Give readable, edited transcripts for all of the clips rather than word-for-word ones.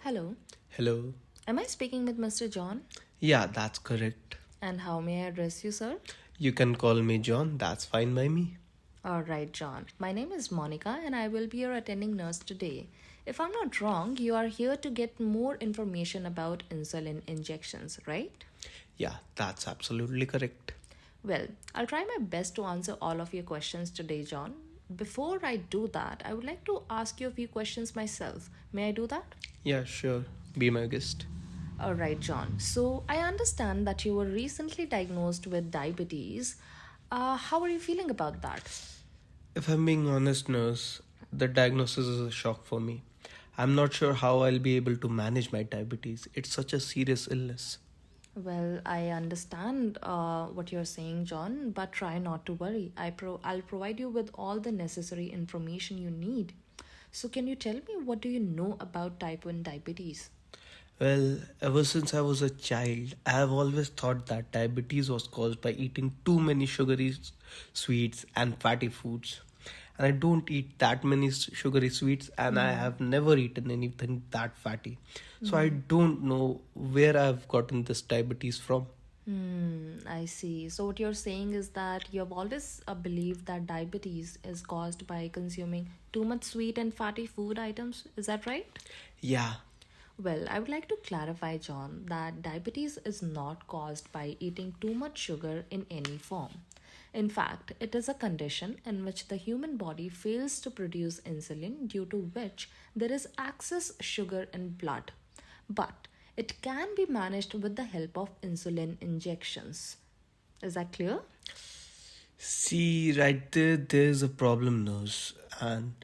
Hello. Hello. Am I speaking with Mr. John? Yeah, that's correct. And how may I address you, sir? You can call me John, that's fine by me. All right, John. My name is Monica and I will be your attending nurse today. If I'm not wrong, you are here to get more information about insulin injections, right? Yeah, that's absolutely correct. Well, I'll try my best to answer all of your questions today, John. Before I do that, I would like to ask you a few questions myself. May I do that? Yeah, sure. Be my guest. All right, John. So I understand that you were recently diagnosed with diabetes. How are you feeling about that? If I'm being honest, nurse, the diagnosis is a shock for me. I'm not sure how I'll be able to manage my diabetes. It's such a serious illness. Well, I understand what you're saying, John, but try not to worry. I'll provide you with all the necessary information you need. So, can you tell me what do you know about type 1 diabetes? Well, ever since I was a child, I have always thought that diabetes was caused by eating too many sugary sweets and fatty foods. And I don't eat that many sugary sweets, and I have never eaten anything that fatty. So I don't know where I've gotten this diabetes from. I see. So, what you're saying is that you have always believed that diabetes is caused by consuming too much sweet and fatty food items. Is that right? Yeah, Well, I would like to clarify, John, that diabetes is not caused by eating too much sugar in any form. In fact, it is a condition in which the human body fails to produce insulin, due to which there is excess sugar in blood. But it can be managed with the help of insulin injections. Is that clear? see, right there, there's a problem, nurse. And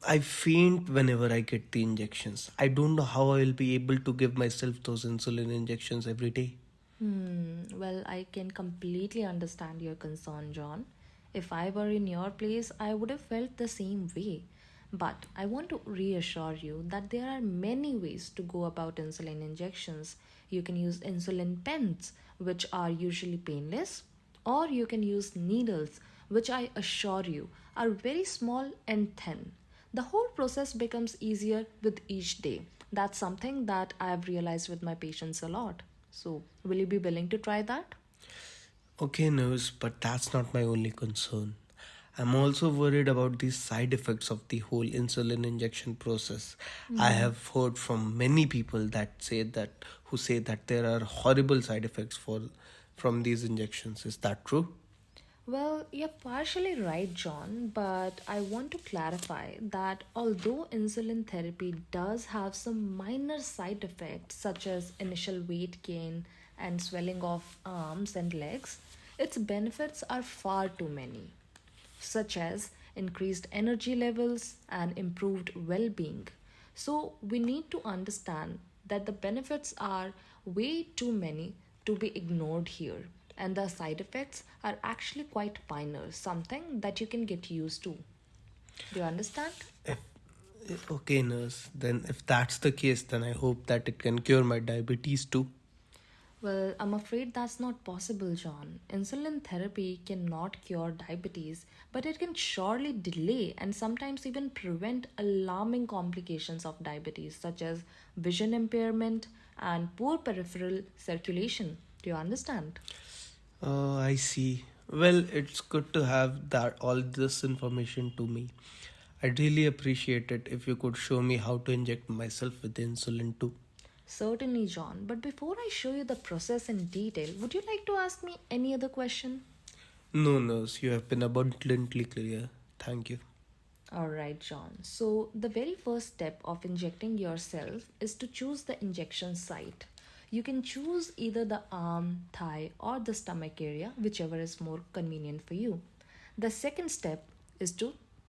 I faint whenever I get the injections. I don't know how I will be able to give myself those insulin injections every day. Well, I can completely understand your concern, John. If I were in your place, I would have felt the same way. But I want to reassure you that there are many ways to go about insulin injections. You can use insulin pens, which are usually painless, or you can use needles, which I assure you are very small and thin. The whole process becomes easier with each day. That's something that I have realized with my patients a lot. So, will you be willing to try that? Okay, nurse, but that's not my only concern. I'm also worried about the side effects of the whole insulin injection process. I have heard from many people who say that there are horrible side effects from these injections. Is that true? Well, you're partially right, John, but I want to clarify that although insulin therapy does have some minor side effects, such as initial weight gain and swelling of arms and legs, its benefits are far too many, such as increased energy levels and improved well being. So, we need to understand that the benefits are way too many to be ignored here, and the side effects are actually quite minor, something that you can get used to. Do you understand? Okay, nurse. Then, if that's the case, then I hope that it can cure my diabetes too. Well, I'm afraid that's not possible, John. Insulin therapy cannot cure diabetes, but it can surely delay and sometimes even prevent alarming complications of diabetes, such as vision impairment and poor peripheral circulation. Do you understand? Oh, I see. Well, it's good to have that all this information to me. I'd really appreciate it if you could show me how to inject myself with insulin too. Certainly, John. But before I show you the process in detail, would you like to ask me any other question? No, nurse, you have been abundantly clear. Thank you. All right, John. So, the very first step of injecting yourself is to choose the injection site. You can choose either the arm, thigh, or the stomach area, whichever is more convenient for you. The second step is to